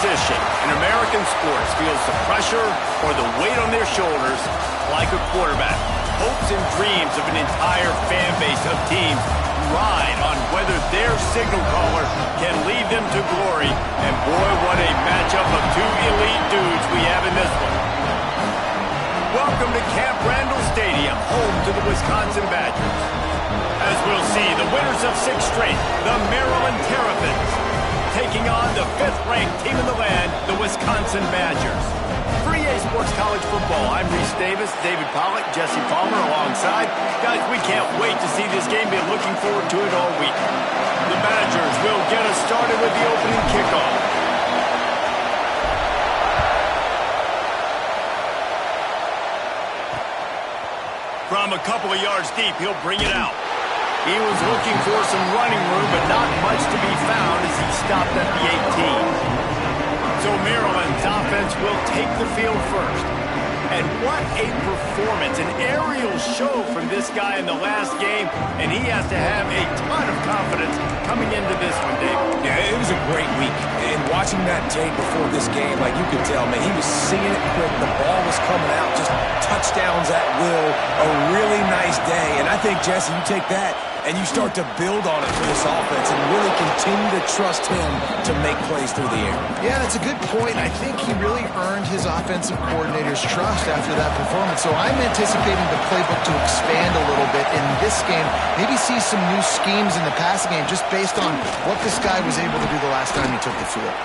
position in American sports feels the pressure or the weight on their shoulders like a quarterback, hopes and dreams of an entire fan base of teams ride on whether their signal caller can lead them to glory. And boy, what a matchup of two elite dudes we have in this one. Welcome to Camp Randall Stadium, home to the Wisconsin Badgers. As we'll see, the winners of 6 straight, the Maryland Terrapins, taking on the 5th-ranked team in the land, the Wisconsin Badgers. For EA Sports College Football, I'm Reese Davis, David Pollack, Jesse Palmer alongside. Guys, we can't wait to see this game. Been looking forward to it all week. The Badgers will get us started with the opening kickoff. From a couple of yards deep, he'll bring it out. He was looking for some running room, but not much to be found as he stopped at the 18. So Maryland's offense will take the field first. And what a performance, an aerial show from this guy in the last game, and he has to have a ton of confidence coming into this one, Dave. Yeah, it was a great week. And watching that tape before this game, like you could tell, man, he was seeing it quick. The ball was coming out, just touchdowns at will. A really nice day. And I think, Jesse, you take that and you start to build on it for this offense and really continue to trust him to make plays through the air. Yeah, that's a good point. I think he really earned his offensive coordinator's trust after that performance. So I'm anticipating the playbook to expand a little bit in this game. Maybe see some new schemes in the passing game just based on what this guy was able to do the last time he took the field.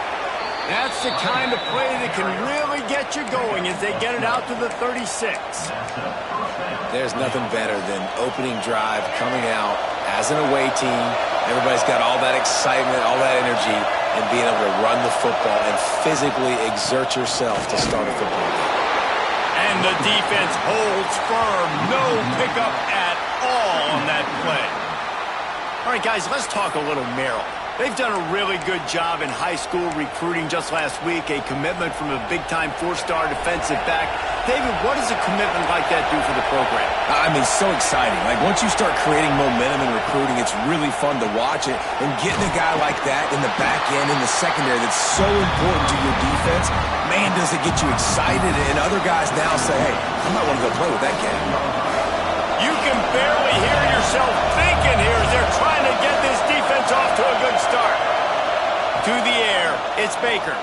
That's the kind of play that can really get you going as they get it out to the 36. There's nothing better than opening drive, coming out as an away team. Everybody's got all that excitement, all that energy, and being able to run the football and physically exert yourself to start a football game. And the defense holds firm. No pickup at all on that play. All right, guys, let's talk a little Maryland. They've done a really good job in high school recruiting just last week, a commitment from a big-time 4-star defensive back. David, what does a commitment like that do for the program? I mean, so exciting. Like, once you start creating momentum in recruiting, it's really fun to watch it. And getting a guy like that in the back end, in the secondary, that's so important to your defense, man, does it get you excited. And other guys now say, hey, I might want to go play with that guy. You can barely hear yourself thinking here as they're trying to get this defense off to a good start. To the air, it's Baker.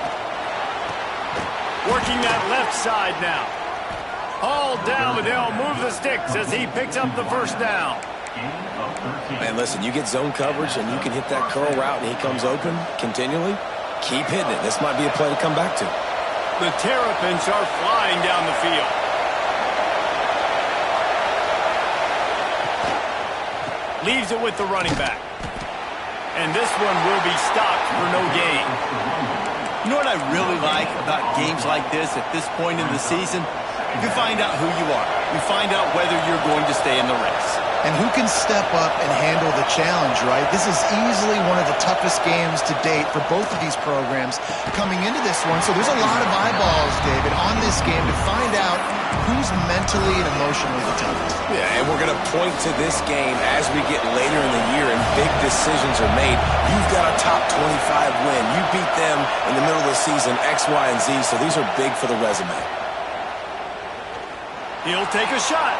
Working that left side now. All down, but they'll move the sticks as he picks up the first down. Man, listen, you get zone coverage and you can hit that curl route and he comes open continually. Keep hitting it. This might be a play to come back to. The Terrapins are flying down the field. Leaves it with the running back. And this one will be stopped for no gain. You know what I really like about games like this at this point in the season? You find out who you are. You find out whether you're going to stay in the race. And who can step up and handle the challenge, right? This is easily one of the toughest games to date for both of these programs coming into this one. So there's a lot of eyeballs, David, on this game to find out who's mentally and emotionally the toughest. Yeah, and we're going to point to this game as we get later in the year and big decisions are made. You've got a top 25 win. You beat them in the middle of the season, X, Y, and Z, so these are big for the resume. He'll take a shot.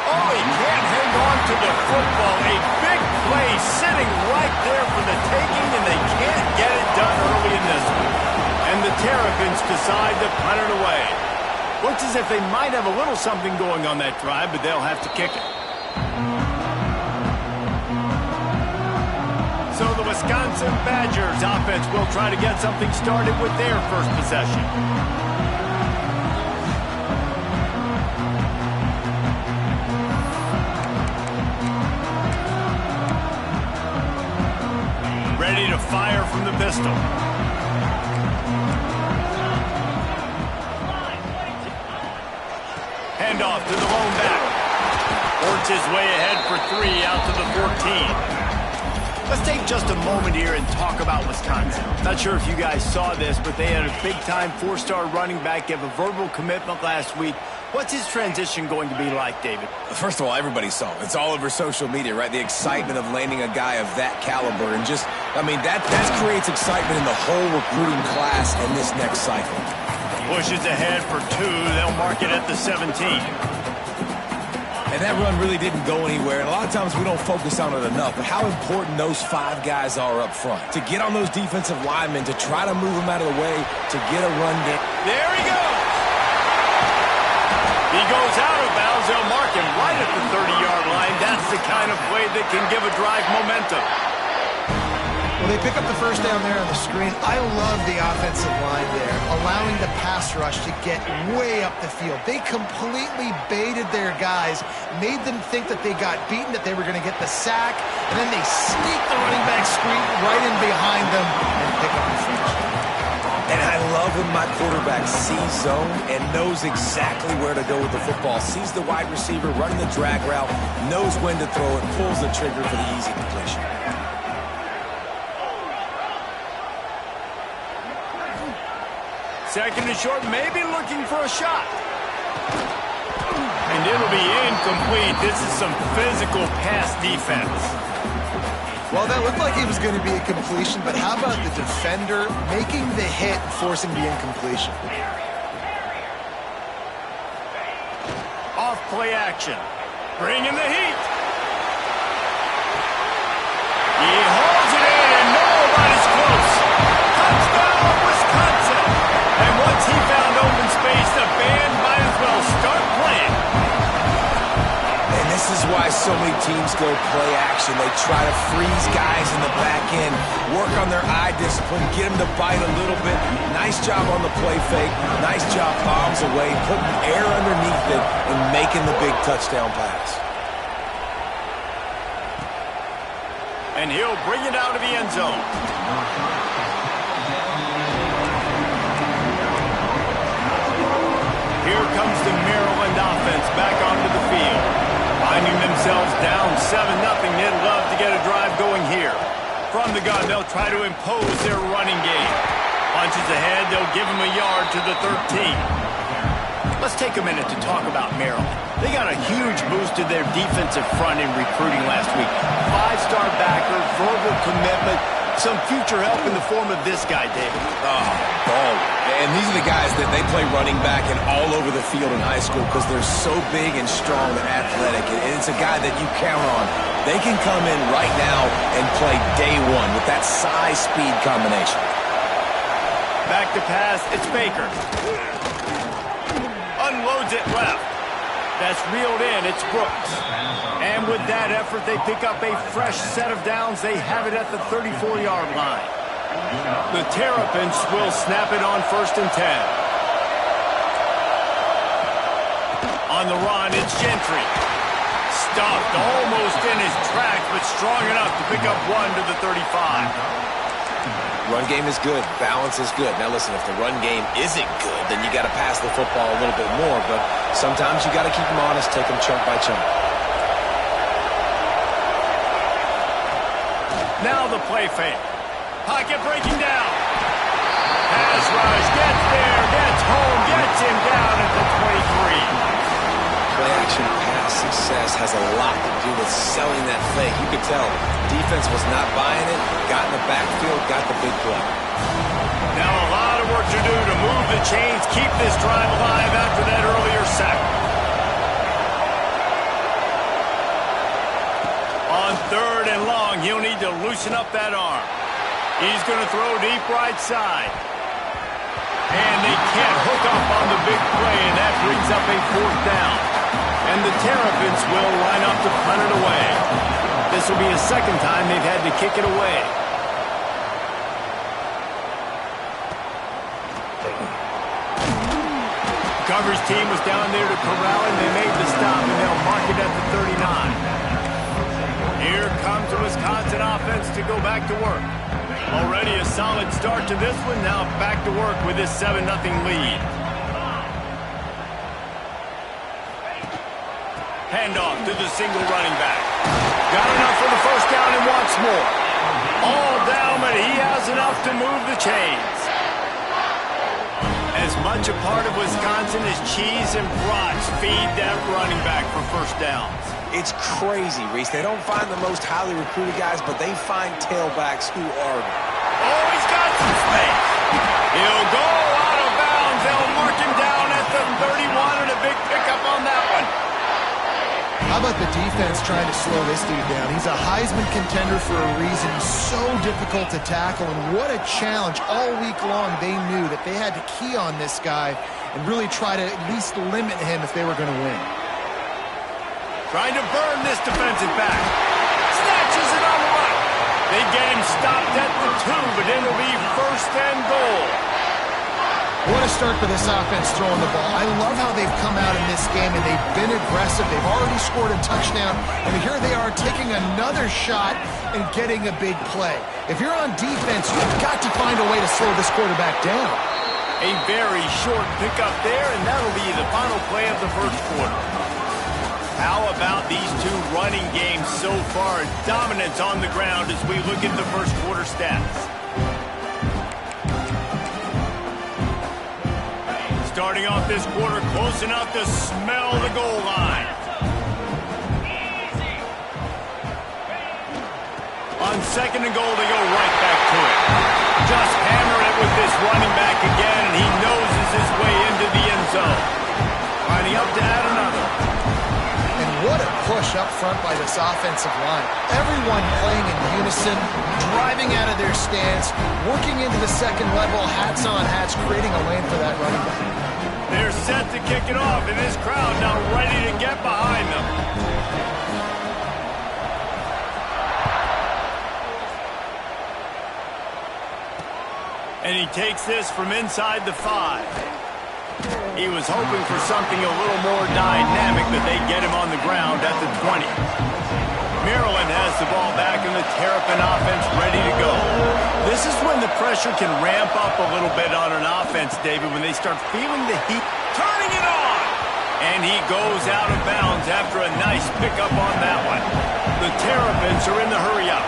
Oh, he can't hang on to the football. A big play sitting right there for the taking, and they can't get it done early in this one. And the Terrapins decide to punt it away. Looks as if they might have a little something going on that drive, but they'll have to kick it. So the Wisconsin Badgers offense will try to get something started with their first possession. Ready to fire from the pistol. Handoff to the lone back. Works his way ahead for 3 out to the 14. Let's take just a moment here and talk about Wisconsin. Not sure if you guys saw this, but they had a big-time 4-star running back give a verbal commitment last week. What's his transition going to be like, David? First of all, everybody saw it. It's all over social media, right? The excitement of landing a guy of that caliber and just I mean, that creates excitement in the whole recruiting class in this next cycle. Pushes ahead for 2. They'll mark it at the 17. And that run really didn't go anywhere. And a lot of times we don't focus on it enough, but how important those 5 guys are up front. To get on those defensive linemen, to try to move them out of the way, to get a run down. There he goes. He goes out of bounds. They'll mark him right at the 30-yard line. That's the kind of play that can give a drive momentum. Well, they pick up the first down there on the screen. I love the offensive line there, allowing the pass rush to get way up the field. They completely baited their guys, made them think that they got beaten, that they were going to get the sack, and then they sneak the running back screen right in behind them and pick up the first. And I love when my quarterback sees zone and knows exactly where to go with the football. Sees the wide receiver running the drag route, knows when to throw it, pulls the trigger for the easy completion. Second and short, maybe looking for a shot. And it'll be incomplete. This is some physical pass defense. Well, that looked like it was going to be a completion, but how about the defender making the hit and forcing the incompletion? Off play action. Bringing the heat. He holds it in, and nobody's close. Touchdown, Wisconsin. And once he found open space, the band might as well start playing. And this is why so many teams go play action. They try to freeze guys in the back end, work on their eye discipline, get them to bite a little bit. Nice job on the play fake. Nice job bombs away, putting air underneath it and making the big touchdown pass. And he'll bring it out of the end zone. Here comes the Maryland offense back onto the field. Finding themselves down 7-0, they'd love to get a drive going here. From the gun, they'll try to impose their running game. Punches ahead, they'll give him a yard to the 13. Let's take a minute to talk about Maryland. They got a huge boost to their defensive front in recruiting last week. 5-star backer, verbal commitment, some future help in the form of this guy, David. Ball. And these are the guys that they play running back and all over the field in high school because they're so big and strong and athletic. And it's a guy that you count on. They can come in right now and play day one with that size-speed combination. Back to pass, it's Baker. Unloads it left. That's reeled in, it's Brooks. And with that effort, they pick up a fresh set of downs. They have it at the 34-yard line. The Terrapins will snap it on 1st and 10. On the run, it's Gentry. Stuffed almost in his tracks, but strong enough to pick up 1 to the 35. Run game is good. Balance is good. Now listen, if the run game isn't good, then you got to pass the football a little bit more. But sometimes you got to keep them honest, take them chunk by chunk. Now the play fake. Pocket breaking down. Pass rush, gets there, gets home, gets him down at the 23. Play action pass success has a lot to do with selling that fake. You could tell defense was not buying it, got in the backfield, got the big play. Now a lot of work to do to move the chains, keep this drive alive after that earlier sack. On 3rd and long, he'll need to loosen up that arm. He's going to throw deep right side. And they can't hook up on the big play, and that brings up a 4th down. And the Terrapins will line up to punt it away. This will be a 2nd time they've had to kick it away. Coverage team was down there to corral him. They made the stop, and they'll mark it at the 39. Here comes the Wisconsin offense to go back to work. Already a solid start to this one. Now back to work with this 7-0 lead. Handoff to the single running back. Got enough for the 1st down and wants more. All down, but he has enough to move the chains. As much a part of Wisconsin as cheese and brats feed that running back for 1st downs. It's crazy, Reese. They don't find the most highly recruited guys, but they find tailbacks who are. Oh, he's got some space. He'll go out of bounds. They'll mark him down at the 31, and a big pickup on that one. How about the defense trying to slow this dude down? He's a Heisman contender for a reason. He's so difficult to tackle, and what a challenge. All week long, they knew that they had to key on this guy and really try to at least limit him if they were going to win. Trying to burn this defensive back. Snatches it on the right. They get him stopped at the 2, but it'll be first and goal. What a start for this offense throwing the ball. I love how they've come out in this game, and they've been aggressive. They've already scored a touchdown, and here they are taking another shot and getting a big play. If you're on defense, you've got to find a way to slow this quarterback down. A very short pickup there, and that'll be the final play of the first quarter. How about these two running games so far? Dominance on the ground as we look at the first quarter stats. Starting off this quarter close enough to smell the goal line. On second and goal, they go right back to it. Just hammer it with this running back again, and he noses his way into the end zone. Lining up to add another. And what a push up front by this offensive line. Everyone playing in unison, driving out of their stance, working into the second level, hats on hats, creating a lane for that running back. They're set to kick it off, and this crowd now ready to get behind them. And he takes this from inside the 5. He was hoping for something a little more dynamic, but they get him on the ground at the 20. Maryland has the ball back, and the Terrapin offense ready to go. This is when the pressure can ramp up a little bit on an offense, David, when they start feeling the heat. Turning it on! And he goes out of bounds after a nice pickup on that one. The Terrapins are in the hurry-up.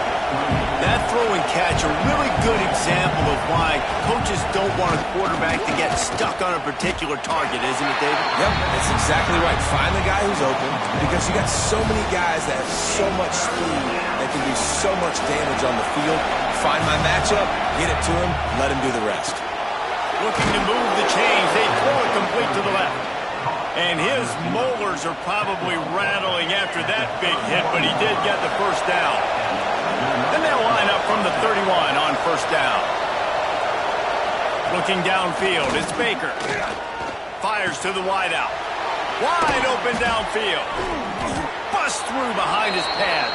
That throw and catch, a really good example of why coaches don't want a quarterback to get stuck on a particular target, isn't it, David? Yep, that's exactly right. Find the guy who's open, because you got so many guys that have so much speed that can do so much damage on the field. Find my matchup, get it to him, let him do the rest. Looking to move the chains, they throw it complete to the left. And his molars are probably rattling after that big hit, but he did get the first down. Then they'll line up from the 31 on first down. Looking downfield, it's Baker. Fires to the wideout. Wide open downfield. Busts through behind his pad.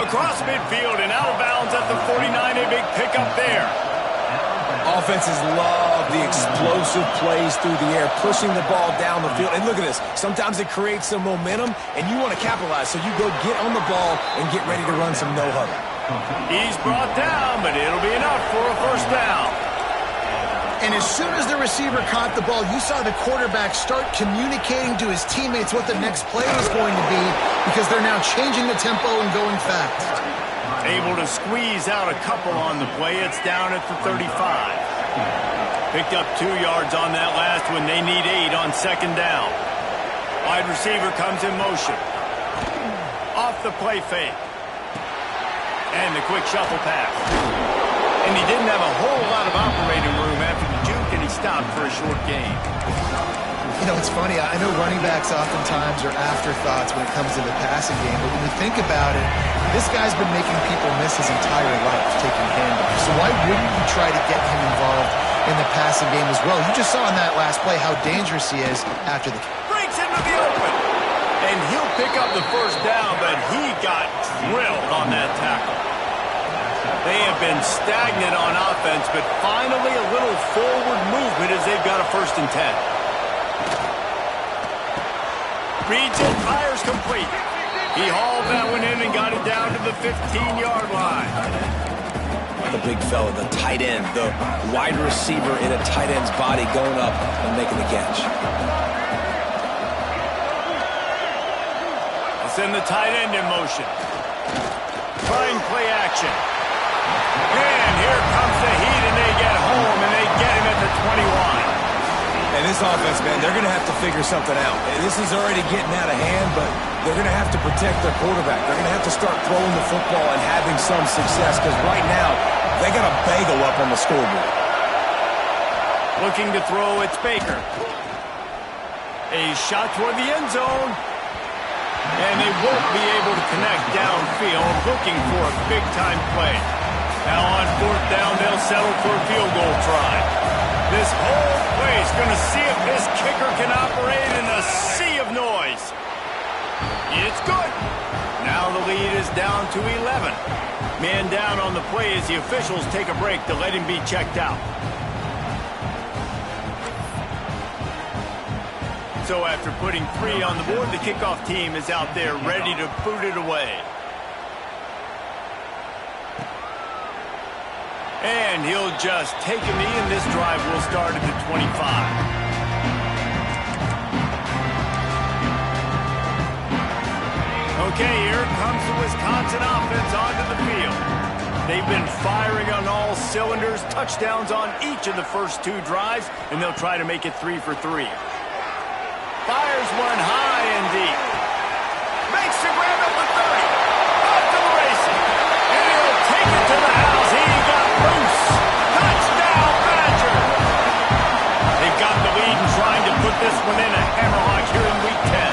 Across midfield and out of bounds at the 49, a big pickup there. Offenses love the explosive plays through the air, pushing the ball down the field. And look at this. Sometimes it creates some momentum, and you want to capitalize. So you go get on the ball and get ready to run some no-huddle. He's brought down, but it'll be enough for a first down. And as soon as the receiver caught the ball, you saw the quarterback start communicating to his teammates what the next play was going to be, because they're now changing the tempo and going fast. Able to squeeze out a couple on the play. It's down at the 35. Picked up 2 yards on that last one. They need 8 on second down. Wide receiver comes in motion. Off the play fake. And the quick shuffle pass. And he didn't have a whole lot of operating room after the juke, and he stopped for a short gain. You know, it's funny. I know running backs oftentimes are afterthoughts when it comes to the passing game, but when you think about it, this guy's been making people miss his entire life taking handoffs. So why wouldn't you try to get him involved in the passing game as well? You just saw in that last play how dangerous he is after the... Breaks into the open. And he'll pick up the first down, but he got drilled on that tackle. They have been stagnant on offense, but finally a little forward movement as they've got a 1st and 10. Reads it, fires complete. He hauled that one in and got it down to the 15-yard line. The big fella, the tight end, the wide receiver in a tight end's body going up and making the catch. I'll send the tight end in motion. Trying play action. And here comes the heat, and they get home, and they get him at the 21. And this this offense, man, they're going to have to figure something out. This is already getting out of hand, but they're going to have to protect their quarterback. They're going to have to start throwing the football and having some success because right now they got a bagel up on the scoreboard. Looking to throw, it's Baker. A shot toward the end zone. And they won't be able to connect downfield, looking for a big-time play. Now on fourth down, they'll settle for a field goal try. This whole place going to see if this kicker can operate in a sea of noise. It's good. Now the lead is down to 11. Man down on the play as the officials take a break to let him be checked out. So after putting 3 on the board, the kickoff team is out there ready to boot it away. And he'll just take a knee, and this drive will start at the 25. Okay, here comes the Wisconsin offense onto the field. They've been firing on all cylinders, touchdowns on each of the first 2 drives, and they'll try to make it 3 for 3. Fires one high and deep. Makes the grab at the 30. Off to the races. And he'll take it to the house. He got loose. Touchdown, Badger. They've got the lead and trying to put this one in a hammerlock here in Week 10.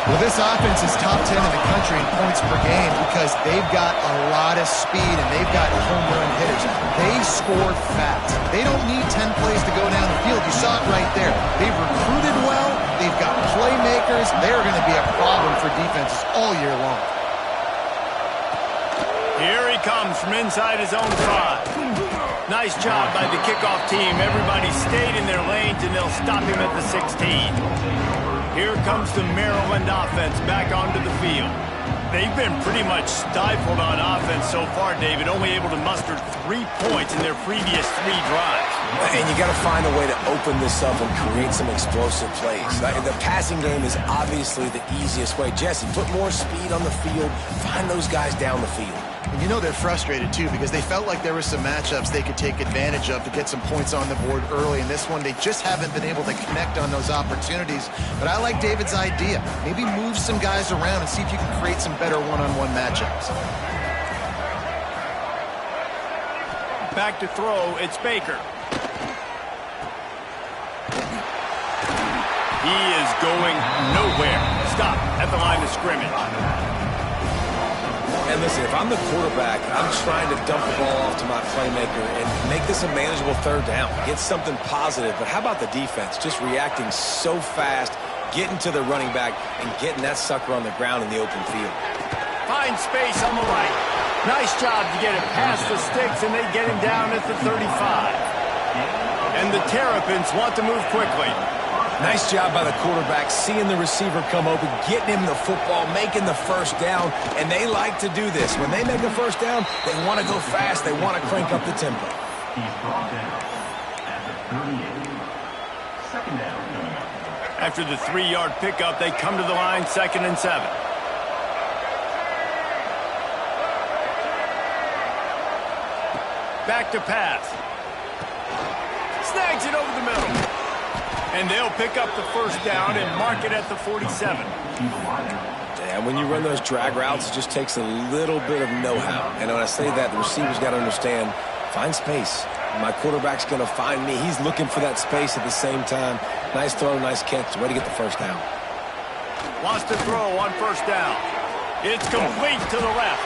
Well, this offense is top 10 in the country in points per game because they've got a lot of speed and they've got home run hitters. They score fast. They don't need 10 plays to go down the field. You saw it right there. They've recruited well. They've got playmakers. They're going to be a problem for defenses all year long. Here he comes from inside his own 5. Nice job by the kickoff team. Everybody stayed in their lanes, and they'll stop him at the 16. Here comes the Maryland offense back onto the field. They've been pretty much stifled on offense so far, David, only able to muster 3 points in their previous 3 drives. And you got to find a way to open this up and create some explosive plays. The passing game is obviously the easiest way. Jesse, put more speed on the field. Find those guys down the field. And you know they're frustrated, too, because they felt like there were some matchups they could take advantage of to get some points on the board early. In this one, they just haven't been able to connect on those opportunities. But I like David's idea. Maybe move some guys around and see if you can create some better one-on-one matchups. Back to throw, it's Baker. He is going nowhere. Stop at the line of scrimmage. And listen, if I'm the quarterback, I'm trying to dump the ball off to my playmaker and make this a manageable 3rd down. Get something positive. But how about the defense? Just reacting so fast, getting to the running back, and getting that sucker on the ground in the open field. Find space on the right. Nice job to get it past the sticks, and they get him down at the 35. And the Terrapins want to move quickly. Nice job by the quarterback, seeing the receiver come open, getting him the football, making the 1st down, and they like to do this. When they make a 1st down, they want to go fast. They want to crank up the tempo. After the 3-yard pickup, they come to the line, 2nd and 7. Back to pass. Snags it over the middle. And they'll pick up the 1st down and mark it at the 47. And when you run those drag routes, it just takes a little bit of know-how. And when I say that, the receiver's got to understand, find space. My quarterback's going to find me. He's looking for that space at the same time. Nice throw, nice catch. Way to get the 1st down. Wants to throw on 1st down. It's complete to the left.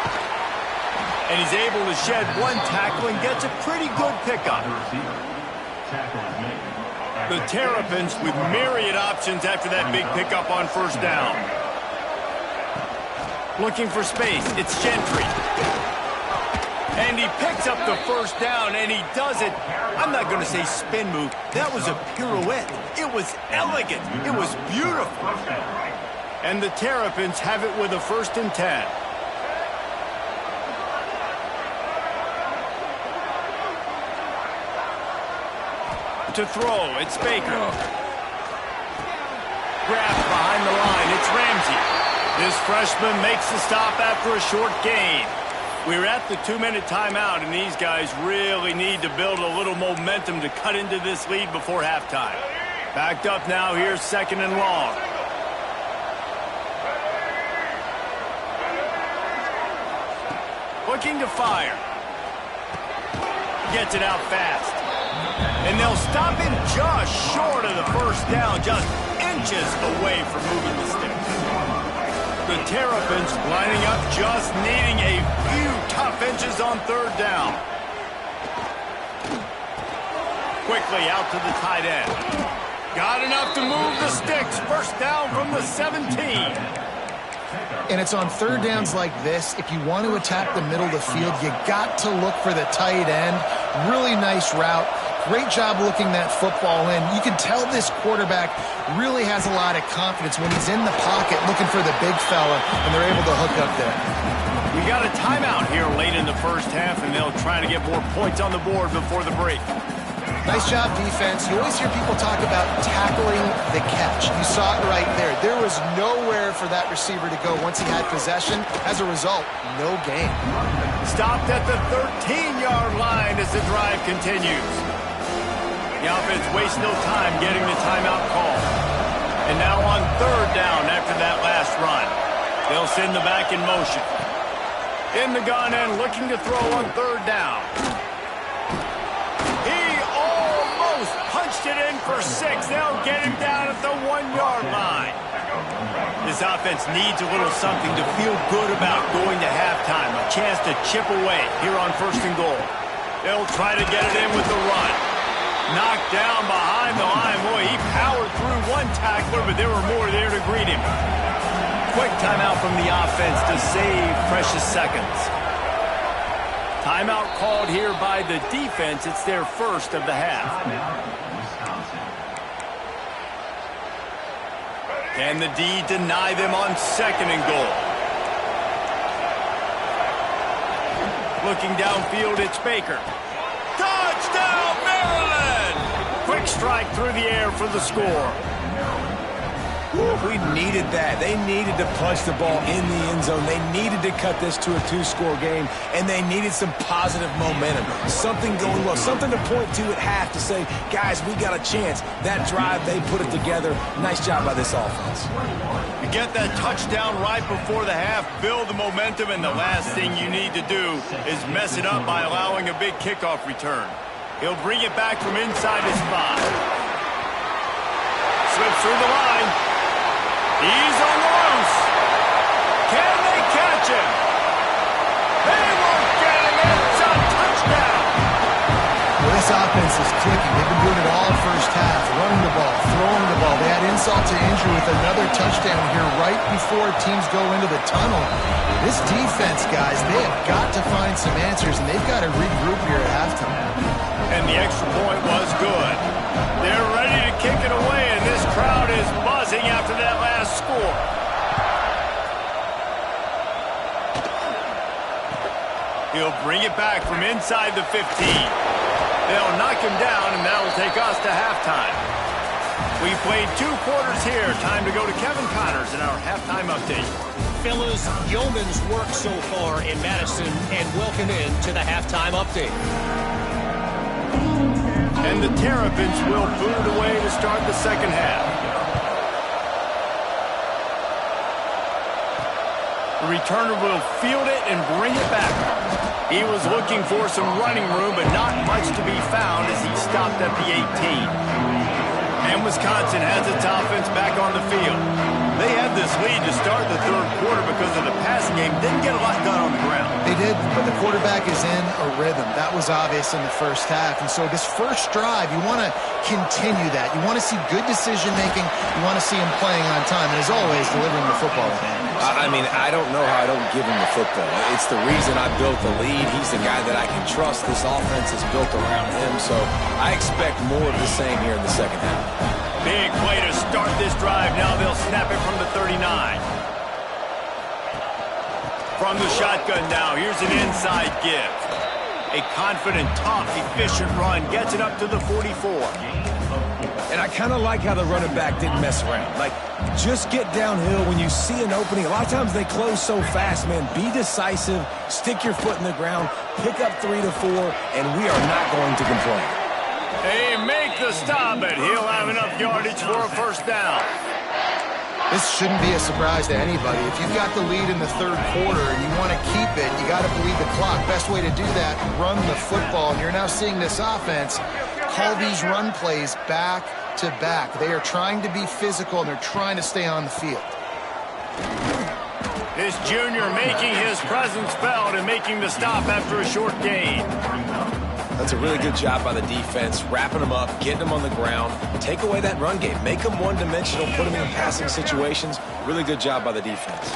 And he's able to shed 1 tackle and gets a pretty good pickup. The Terrapins with myriad options after that big pickup on 1st down. Looking for space, it's Gentry. And he picks up the 1st down, and he does it. I'm not going to say spin move. That was a pirouette. It was elegant. It was beautiful. And the Terrapins have it with a 1st and 10. To throw, it's Baker. Grabbed behind the line, it's Ramsey. This freshman makes the stop after a short gain. We're at the 2-minute timeout, and these guys really need to build a little momentum to cut into this lead before halftime. Backed up now, here's 2nd and long. Looking to fire. Gets it out fast. And they'll stop him just short of the 1st down, just inches away from moving the sticks. The Terrapins lining up, just needing a few tough inches on 3rd down. Quickly out to the tight end. Got enough to move the sticks. 1st down from the 17. And it's on 3rd downs like this. If you want to attack the middle of the field, you got to look for the tight end. Really nice route. Great job looking that football in. You can tell this quarterback really has a lot of confidence when he's in the pocket looking for the big fella, and they're able to hook up there. We got a timeout here late in the 1st half, and they'll try to get more points on the board before the break. Nice job, defense. You always hear people talk about tackling the catch. You saw it right there. There was nowhere for that receiver to go once he had possession. As a result, no gain. Stopped at the 13-yard line as the drive continues. The offense wastes no time getting the timeout call. And now on 3rd down after that last run. They'll send the back in motion. In the gun and looking to throw on 3rd down. He almost punched it in for 6. They'll get him down at the 1-yard line. This offense needs a little something to feel good about going to halftime. A chance to chip away here on 1st and goal. They'll try to get it in with the run. Knocked down behind the line. Boy, he powered through one tackler, but there were more there to greet him. Quick timeout from the offense to save precious seconds. Timeout called here by the defense. It's their 1st of the half. Can the D deny them on 2nd and goal? Looking downfield, it's Baker. Touchdown, Maryland! Quick strike through the air for the score. We needed that. They needed to punch the ball in the end zone. They needed to cut this to a 2-score game, and they needed some positive momentum. Something going well, something to point to at half to say, guys, we got a chance. That drive, they put it together. Nice job by this offense. You get that touchdown right before the half, build the momentum, and the last thing you need to do is mess it up by allowing a big kickoff return. He'll bring it back from inside his 5. Slips through the line. He's on the loose. Can they catch him? They won't get him. It's a touchdown. Well, this offense is clicking. They've been doing it all 1st half. Running the ball, throwing the ball. They had insult to injury with another touchdown here right before teams go into the tunnel. This defense, guys, they have got to find some answers, and they've got to regroup here at halftime. And the extra point was good. They're ready to kick it away, and this crowd is buzzing after that last score. He'll bring it back from inside the 15. They'll knock him down, and that'll take us to halftime. We played 2 quarters here. Time to go to Kevin Connors in our halftime update. Fellas, yeoman's work so far in Madison, and welcome in to the halftime update. And the Terrapins will boot it away to start the 2nd half. The returner will field it and bring it back. He was looking for some running room, but not much to be found as he stopped at the 18. And Wisconsin has its offense back on the field. They had this lead to start the 3rd quarter because of the passing game. Didn't get a lot done on the ground. They did, but the quarterback is in a rhythm. That was obvious in the 1st half. And so this 1st drive, you want to continue that. You want to see good decision-making. You want to see him playing on time. And as always, delivering the football advantage. I mean, I don't know how I don't give him the football. It's the reason I built the lead. He's the guy that I can trust. This offense is built around him. So I expect more of the same here in the 2nd half. Big play to start this drive. Now they'll snap it from the 39. From the shotgun now, here's an inside give. A confident, tough, efficient run gets it up to the 44. And I kind of like how the running back didn't mess around. Like, just get downhill when you see an opening. A lot of times they close so fast, man. Be decisive, stick your foot in the ground, pick up 3 to 4, and we are not going to complain. They make the stop, but he'll have enough yardage for a first down. This shouldn't be a surprise to anybody. If you've got the lead in the third quarter and you want to keep it, you got to bleed the clock. Best way to do that, run the football. And you're now seeing this offense call these run plays back to back. They are trying to be physical, and they're trying to stay on the field. This junior making his presence felt and making the stop after a short gain. That's a really good job by the defense, wrapping them up, getting them on the ground. Take away that run game. Make them one-dimensional, put them in passing situations. Really good job by the defense.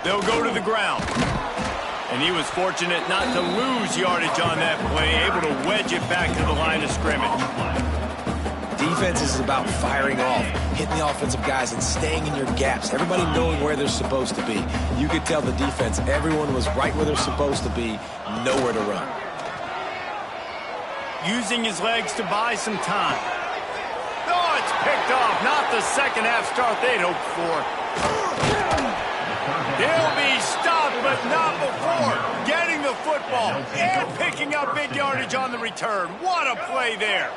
They'll go to the ground. And he was fortunate not to lose yardage on that play, able to wedge it back to the line of scrimmage. Defense is about firing off, hitting the offensive guys, and staying in your gaps. Everybody knowing where they're supposed to be. You could tell the defense, everyone was right where they're supposed to be, nowhere to run. Using his legs to buy some time. Oh, it's picked off. Not the second half start they'd hoped for. He'll be stopped, but not before getting the football and picking up big yardage on the return. What a play there.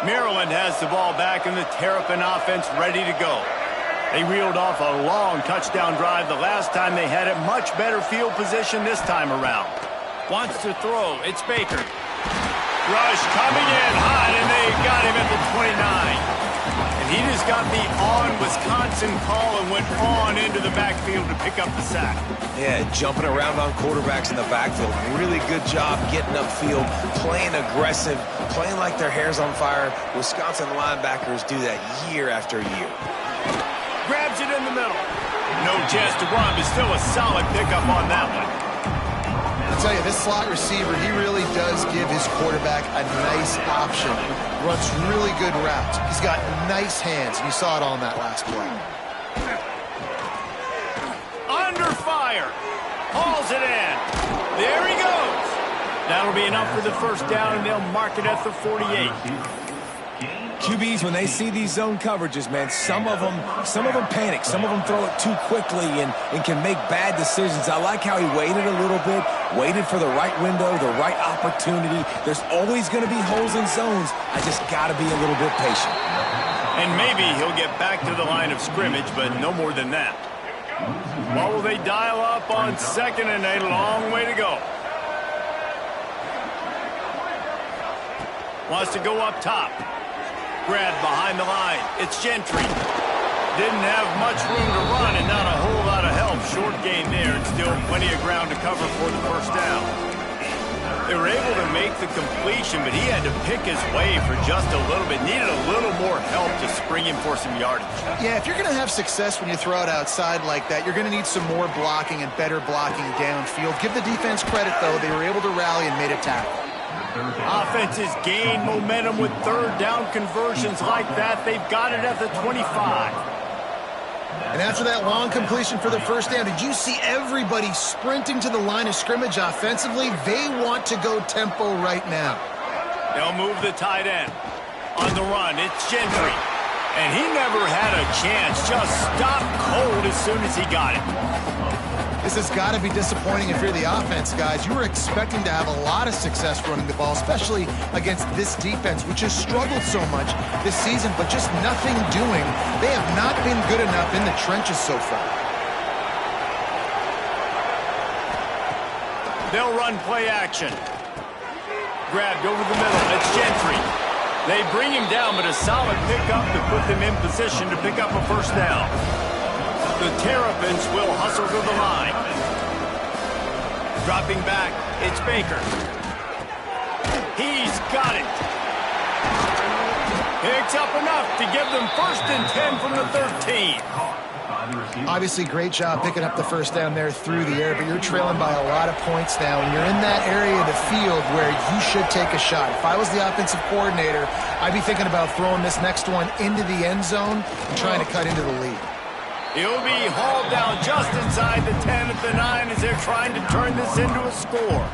Maryland has the ball back in the Terrapin offense ready to go. They reeled off a long touchdown drive the last time they had it. Much better field position this time around. Wants to throw. It's Baker. Rush coming in hot, and they got him at the 29. And he just got the on-Wisconsin call and went on into the backfield to pick up the sack. Yeah, jumping around on quarterbacks in the backfield. Really good job getting upfield, playing aggressive, playing like their hair's on fire. Wisconsin linebackers do that year after year. Grabs it in the middle. No chance to run, but still a solid pickup on that one. I'll tell you, this slot receiver, he really does give his quarterback a nice option. Runs really good routes. He's got nice hands, and you saw it on that last play. Under fire. Hauls it in. There he goes. That'll be enough for the first down, and they'll mark it at the 48. QBs, when they see these zone coverages, man, some of them panic. Some of them throw it too quickly and can make bad decisions. I like how he waited a little bit, waited for the right window, the right opportunity. There's always going to be holes in zones. I just got to be a little bit patient. And maybe he'll get back to the line of scrimmage, but no more than that. What will they dial up on second and a long way to go? Wants to go up top. Grab behind the line. It's Gentry. Didn't have much room to run and not a whole lot of help. Short gain there and still plenty of ground to cover for the first down. They were able to make the completion, but he had to pick his way for just a little bit. Needed a little more help to spring him for some yardage. Yeah, if you're going to have success when you throw it outside like that, you're going to need some more blocking and better blocking downfield. Give the defense credit, though. They were able to rally and made a tackle. Offenses gain momentum with third down conversions like that. They've got it at the 25. And after that long completion for the first down, did you see everybody sprinting to the line of scrimmage offensively? They want to go tempo right now. They'll move the tight end. On the run, it's Gentry. And he never had a chance. Just stopped cold as soon as he got it. This has got to be disappointing if you're the offense, guys. You were expecting to have a lot of success running the ball, especially against this defense, which has struggled so much this season, but just nothing doing. They have not been good enough in the trenches so far. They'll run play action. Grabbed over the middle. It's Gentry. They bring him down, but a solid pickup to put them in position to pick up a first down. The Terrapins will hustle to the line. Dropping back, it's Baker. He's got it. Picks up enough to give them 1st and 10 from the 13. Obviously, great job picking up the first down there through the air, but you're trailing by a lot of points now, and you're in that area of the field where you should take a shot. If I was the offensive coordinator, I'd be thinking about throwing this next one into the end zone and trying to cut into the lead. He'll be hauled down just inside the 10 at the 9 as they're trying to turn this into a score.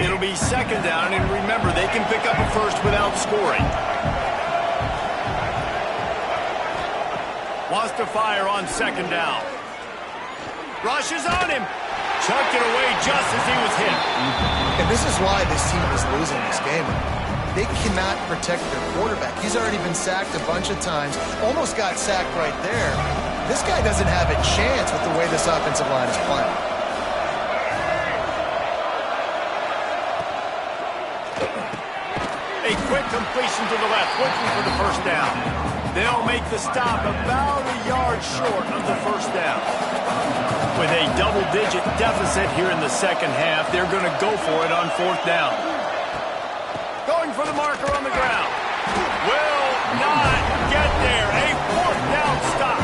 It'll be second down, and remember, they can pick up a first without scoring. Wants to fire on second down. Rushes on him. Chucked it away just as he was hit. And this is why this team is losing this game. they cannot protect their quarterback. He's already been sacked a bunch of times, almost got sacked right there. This guy doesn't have a chance with the way this offensive line is playing. A quick completion to the left, looking for the first down. They'll make the stop about a yard short of the first down. With a double-digit deficit here in the second half, they're going to go for it on fourth down. Going for the marker on the ground. Will not get there. A fourth down stop.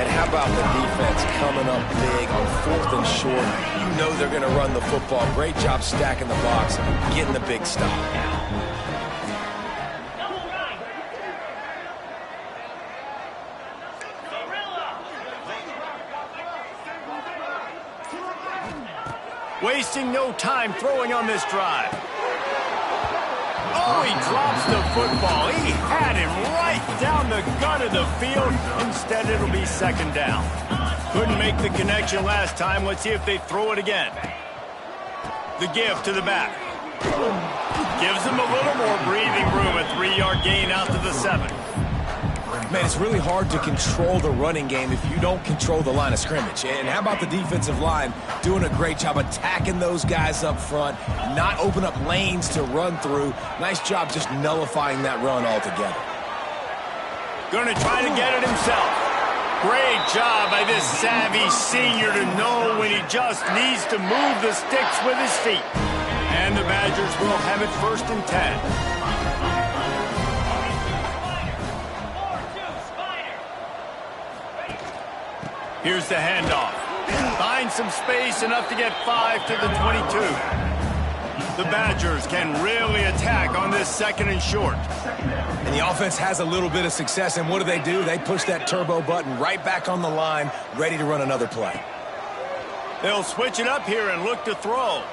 And how about the defense coming up big on fourth and short? You know they're going to run the football. Great job stacking the box, getting the big stop. Wasting no time throwing on this drive. Oh, he drops the football. He had him right down the gut of the field. Instead, it'll be second down. Couldn't make the connection last time. Let's see if they throw it again. The give to the back. Gives him a little more breathing room. A 3-yard gain out to the 7. Man, it's really hard to control the running game if you don't control the line of scrimmage. And how about the defensive line doing a great job attacking those guys up front, not open up lanes to run through. Nice job just nullifying that run altogether. Going to try to get it himself. Great job by this savvy senior to know when he just needs to move the sticks with his feet. And the Badgers will have it first and 10. Here's the handoff. Finds some space, enough to get 5 to the 22. The Badgers can really attack on this second and short. And the offense has a little bit of success, and what do? They push that turbo button right back on the line, ready to run another play. They'll switch it up here and look to throw.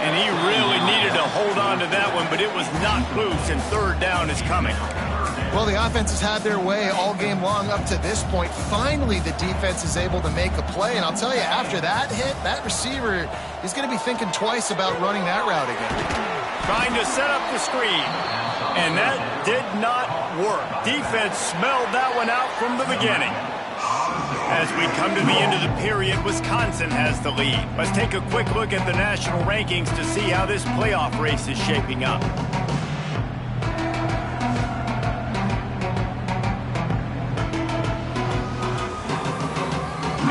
And he really needed to hold on to that one, but it was not loose, and third down is coming. Well, the offense has had their way all game long up to this point. Finally, the defense is able to make a play. And I'll tell you, after that hit, that receiver is going to be thinking twice about running that route again. Trying to set up the screen. And that did not work. Defense smelled that one out from the beginning. As we come to the end of the period, Wisconsin has the lead. Let's take a quick look at the national rankings to see how this playoff race is shaping up.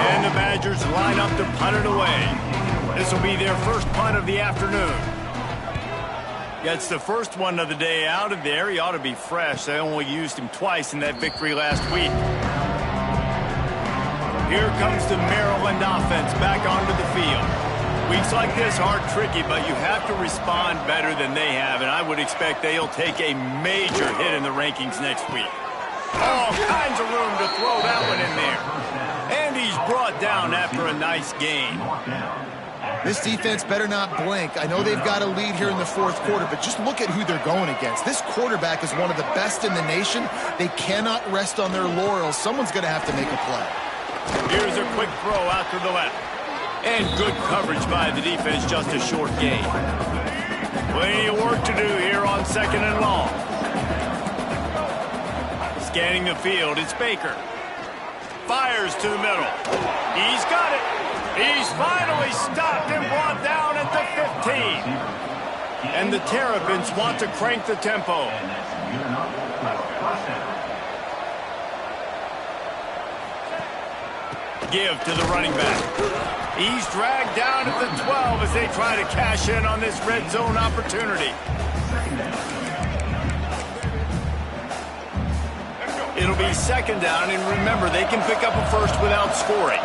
And the Badgers line up to punt it away. This will be their first punt of the afternoon. Gets the first one of the day out of there. He ought to be fresh. They only used him twice in that victory last week. Here comes the Maryland offense back onto the field. Weeks like this are tricky, but you have to respond better than they have, and I would expect they'll take a major hit in the rankings next week. All kinds of room to throw that one in there. And he's brought down after a nice gain. This defense better not blink. I know they've got a lead here in the fourth quarter, but just look at who they're going against. This quarterback is one of the best in the nation. They cannot rest on their laurels. Someone's going to have to make a play. Here's a quick throw out to the left. And good coverage by the defense, just a short gain. Plenty of work to do here on second and long. Scanning the field, it's Baker. Fires to the middle. He's got it. He's finally stopped and brought down at the 15. And the Terrapins want to crank the tempo. Give to the running back. He's dragged down at the 12 as they try to cash in on this red zone opportunity. It'll be second down, and remember, they can pick up a first without scoring.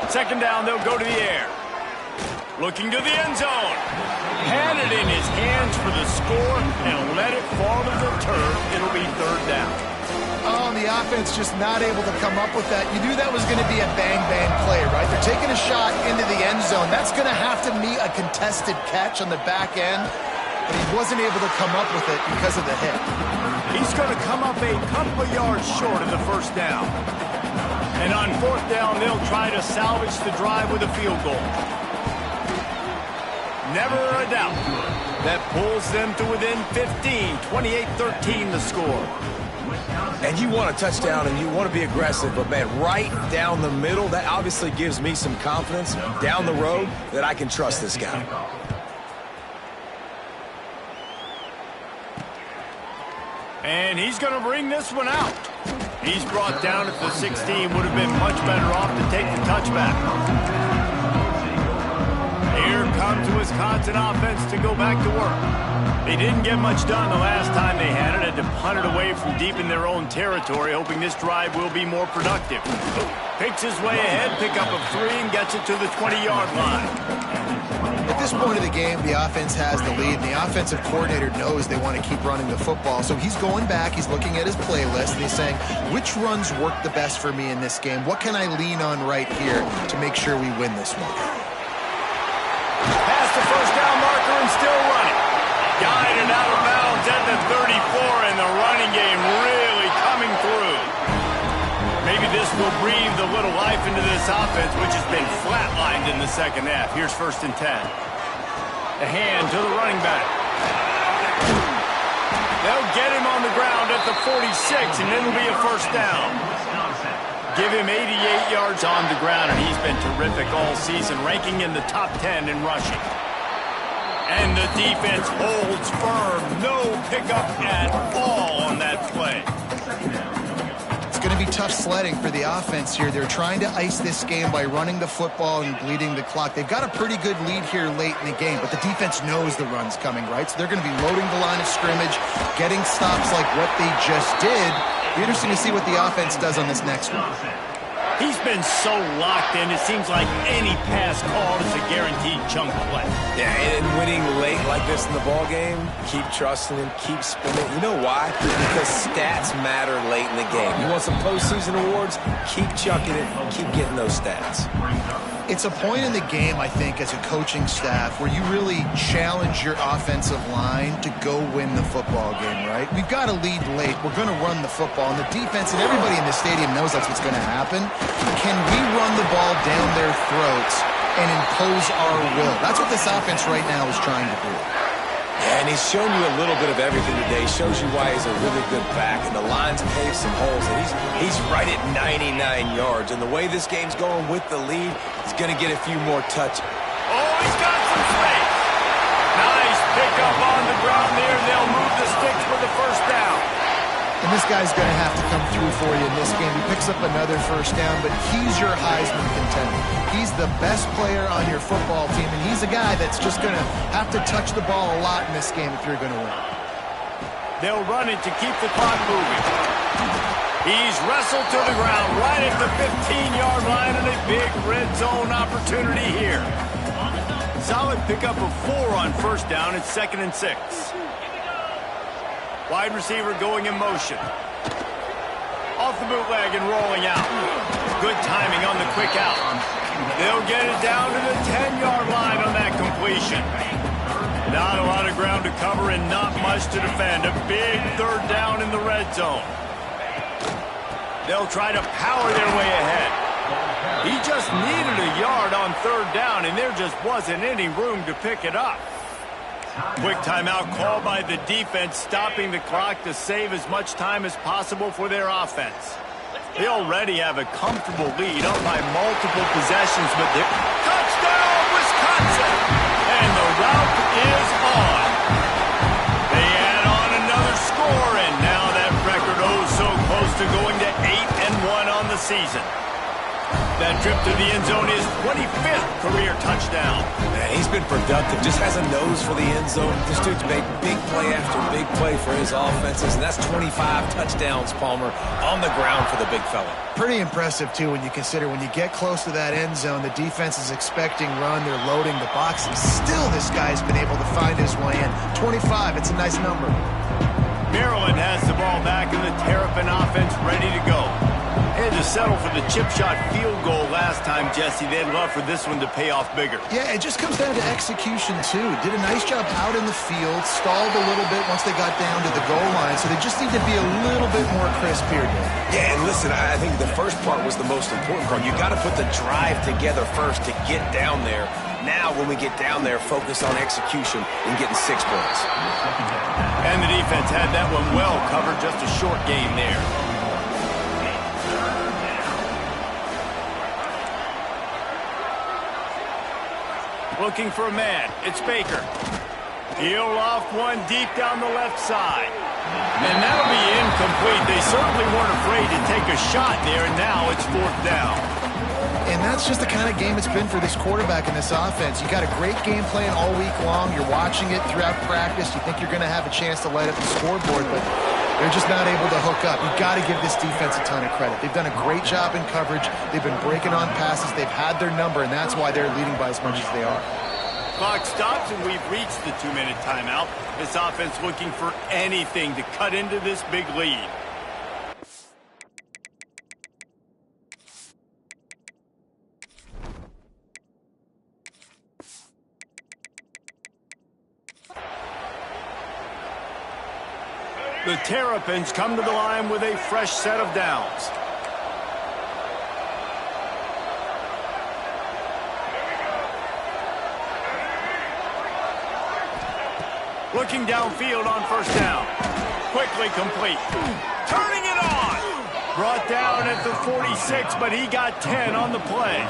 Second down, they'll go to the air. Looking to the end zone. Had it in his hands for the score and let it fall to the turf. It'll be third down. Oh, and the offense just not able to come up with that. You knew that was going to be a bang-bang play, right? They're taking a shot into the end zone. That's going to have to meet a contested catch on the back end, but he wasn't able to come up with it because of the hit. He's going to come up a couple of yards short of the first down. And on fourth down, they'll try to salvage the drive with a field goal. never a doubt. That pulls them to within 15, 28-13 the score. And you want a touchdown and you want to be aggressive, but man, right down the middle, that obviously gives me some confidence down the road that I can trust this guy. And he's going to bring this one out. He's brought down at the 16. Would have been much better off to take the touchback. Here comes the Wisconsin offense to go back to work. They didn't get much done the last time they had it. Had to punt it away from deep in their own territory, hoping this drive will be more productive. Picks his way ahead, pick up of 3, and gets it to the 20-yard line. At this point of the game, the offense has the lead, and the offensive coordinator knows they want to keep running the football. So he's going back, he's looking at his playlist, and he's saying, which runs work the best for me in this game? What can I lean on right here to make sure we win this one? Past the first down marker and still running. Guided out of bounds at the 34, and the running game really coming through. Maybe this will breathe a little life into this offense, which has been flatlined in the second half. Here's 1st and 10. The hand to the running back. They'll get him on the ground at the 46, and it'll be a 1st down. Give him 88 yards on the ground, and he's been terrific all season, ranking in the top 10 in rushing. And the defense holds firm. No pickup at all on that play. It's going to be tough sledding for the offense here. They're trying to ice this game by running the football and bleeding the clock. They've got a pretty good lead here late in the game, but the defense knows the run's coming, right? So they're going to be loading the line of scrimmage, getting stops like what they just did. Be interesting to see what the offense does on this next one. He's been so locked in, it seems like any pass call is a guaranteed chunk play. Yeah, and winning late like this in the ball game, keep trusting him, keep spinning. You know why? Because stats matter late in the game. You want some postseason awards? Keep chucking it, keep getting those stats. It's a point in the game, I think, as a coaching staff where you really challenge your offensive line to go win the football game, right? We've got to lead late. We're going to run the football. And the defense and everybody in the stadium knows that's what's going to happen. Can we run the ball down their throats and impose our will? That's what this offense right now is trying to do. Yeah, and he's shown you a little bit of everything today. Shows you why he's a really good back. And the line's paved some holes. And he's right at 99 yards. And the way this game's going with the lead, he's going to get a few more touches. Oh, he's got some space. Nice pickup on the ground there. They'll move the sticks for the 1st down. And this guy's going to have to come through for you in this game. He picks up another 1st down, but he's your Heisman contender. He's the best player on your football team, and he's a guy that's just going to have to touch the ball a lot in this game if you're going to win. They'll run it to keep the clock moving. He's wrestled to the ground right at the 15-yard line, and a big red zone opportunity here. Solid pickup of 4 on 1st down. It's 2nd and 6. Wide receiver going in motion. Off the bootleg and rolling out. Good timing on the quick out. They'll get it down to the 10-yard line on that completion. Not a lot of ground to cover and not much to defend. A big 3rd down in the red zone. They'll try to power their way ahead. He just needed a yard on 3rd down, and there just wasn't any room to pick it up. Quick timeout called by the defense, stopping the clock to save as much time as possible for their offense. They already have a comfortable lead, up by multiple possessions, but they're... Touchdown, Wisconsin! And the route is on. They add on another score, and now that record so close to going to 8-1 on the season. That trip to the end zone is 25th career touchdown. Man, he's been productive, just has a nose for the end zone. This dude's made big play after big play for his offenses, and that's 25 touchdowns, Palmer, on the ground for the big fella. Pretty impressive, too, when you consider when you get close to that end zone, the defense is expecting run, they're loading the box, and still this guy's been able to find his way in. 25, it's a nice number. Maryland has the ball back, and the Terrapin offense ready to go. They had to settle for the chip shot field goal last time, Jesse. They'd love for this one to pay off bigger. Yeah, it just comes down to execution, too. Did a nice job out in the field, stalled a little bit once they got down to the goal line, so they just need to be a little bit more crisp here, Dave. Yeah, and listen, I think the first part was the most important part. You got to put the drive together first to get down there. Now, when we get down there, focus on execution and getting 6 points. And the defense had that one well covered, just a short game there. Looking for a man. It's Baker. He'll off one deep down the left side. And that'll be incomplete. They certainly weren't afraid to take a shot there, and now it's 4th down. And that's just the kind of game it's been for this quarterback in this offense. You got a great game plan all week long. You're watching it throughout practice. You think you're going to have a chance to light up the scoreboard, but they're just not able to hook up. You've got to give this defense a ton of credit. They've done a great job in coverage. They've been breaking on passes. They've had their number, and that's why they're leading by as much as they are. Clock stops, and we've reached the 2-minute timeout. This offense looking for anything to cut into this big lead. The Terrapins come to the line with a fresh set of downs. Looking downfield on 1st down. Quickly complete. Turning it on. Brought down at the 46, but he got 10 on the play.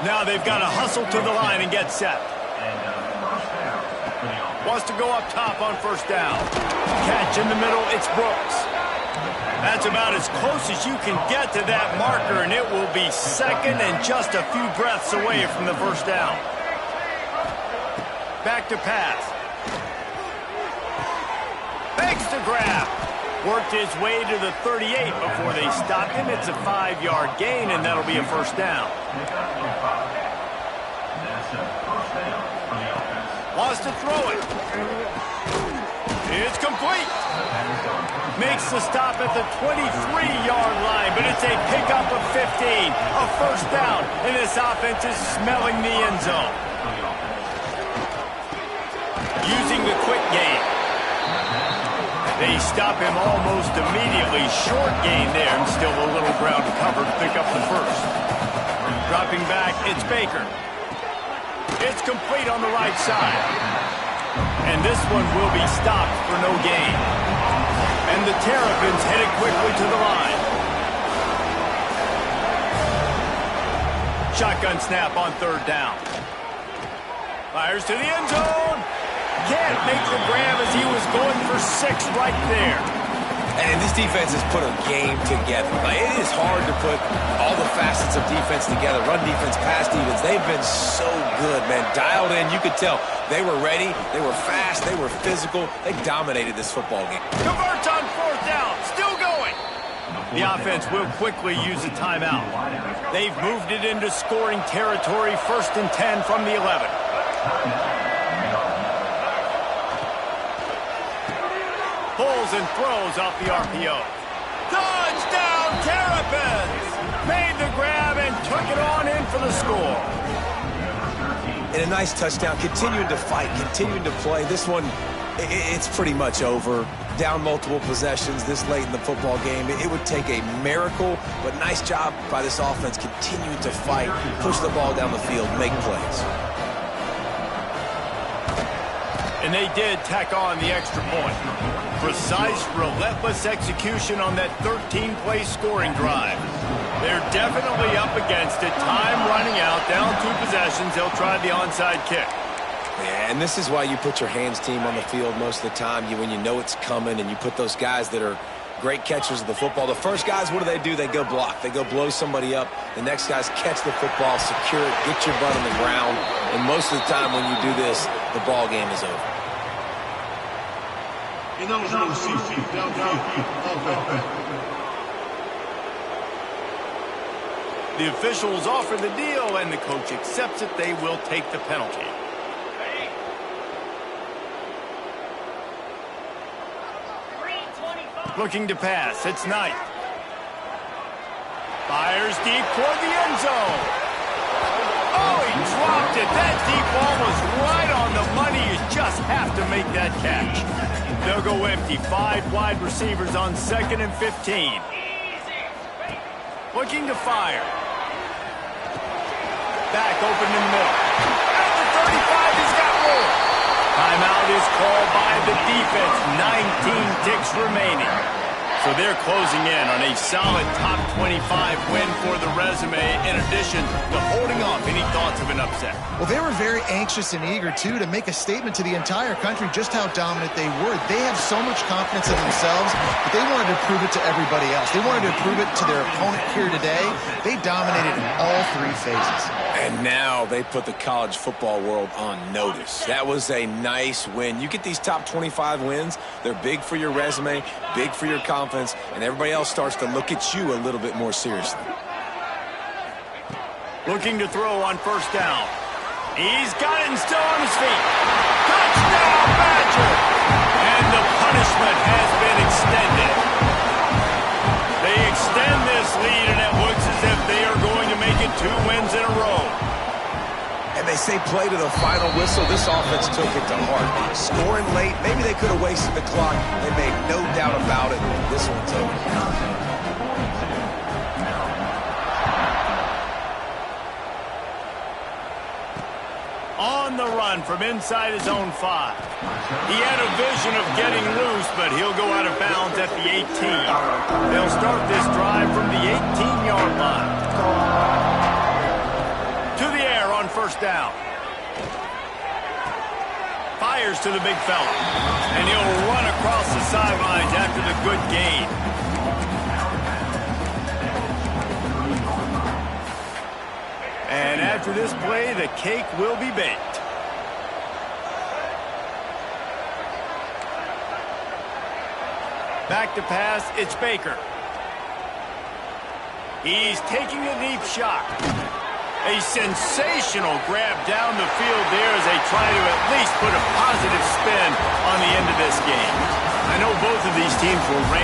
Now they've got to hustle to the line and get set. Wants to go up top on 1st down. Catch in the middle, it's Brooks. That's about as close as you can get to that marker, and it will be 2nd and just a few breaths away from the 1st down. Back to pass. Makes the grab. Worked his way to the 38 before they stopped him. It's a 5-yard gain, and that'll be a 1st down. Wants to throw it. It's complete. Makes the stop at the 23-yard line, but it's a pickup of 15. A 1st down, and this offense is smelling the end zone. Using the quick game. They stop him almost immediately. Short gain there, and still a little ground to cover to pick up the 1st. Dropping back, it's Baker. It's complete on the right side. And this one will be stopped for no gain. And the Terrapins headed quickly to the line. Shotgun snap on 3rd down. Fires to the end zone. Can't make the grab as he was going for 6 right there. And this defense has put a game together. Like, it is hard to put all the facets of defense together. Run defense, pass defense. They've been so good, man. Dialed in. You could tell they were ready. They were fast. They were physical. They dominated this football game. Converts on 4th down. Still going. The offense will quickly use a timeout. They've moved it into scoring territory. 1st and 10 from the 11. Pulls and throws off the RPO. Touchdown, Terrapins! Made the grab and took it on in for the score. And a nice touchdown, continuing to fight, continuing to play. This one, it's pretty much over. Down multiple possessions this late in the football game. It would take a miracle, but nice job by this offense continuing to fight, push the ball down the field, make plays. And they did tack on the extra point. Precise, relentless execution on that 13-play scoring drive. They're definitely up against it. Time running out, down 2 possessions. They'll try the onside kick. Yeah, and this is why you put your hands team on the field most of the time. When you know it's coming, and you put those guys that are great catchers of the football. The first guys, what do? They go block. They go blow somebody up. The next guys catch the football, secure it, get your butt on the ground. And most of the time when you do this, the ball game is over. The officials offer the deal, and the coach accepts it. They will take the penalty. Looking to pass. It's Knight. Fires deep toward the end zone. Oh, he dropped it. That deep ball was right on the money. You just have to make that catch. They'll go empty. 5 wide receivers on 2nd and 15. Looking to fire. Back open in the middle. the defense, 19 ticks remaining. So they're closing in on a solid top 25 win for the resume, in addition to holding off any thoughts of an upset. Well, they were very anxious and eager, too, to make a statement to the entire country just how dominant they were. They have so much confidence in themselves, but they wanted to prove it to everybody else. They wanted to prove it to their opponent here today. They dominated in all three phases. And now they put the college football world on notice. That was a nice win. You get these top 25 wins, they're big for your resume, big for your confidence, and everybody else starts to look at you a little bit more seriously. Looking to throw on first down. He's got it and still on his feet. Touchdown, Badger! And the punishment has been extended. They extend this lead, and it looks as if they are going to make it 2 wins in a row. And they say play to the final whistle. This offense took it to heart. Scoring late, maybe they could have wasted the clock. They made no doubt about it. This one's over. On the run from inside his own 5. He had a vision of getting loose, but he'll go out of bounds at the 18. They'll start this drive from the 18-yard line. To the air on first down. Fires to the big fella. And he'll run across the sidelines after the good gain. And after this play, the cake will be baked. Back to pass, it's Baker. He's taking a deep shot. A sensational grab down the field there as they try to at least put a positive spin on the end of this game. I know both of these teams were ranked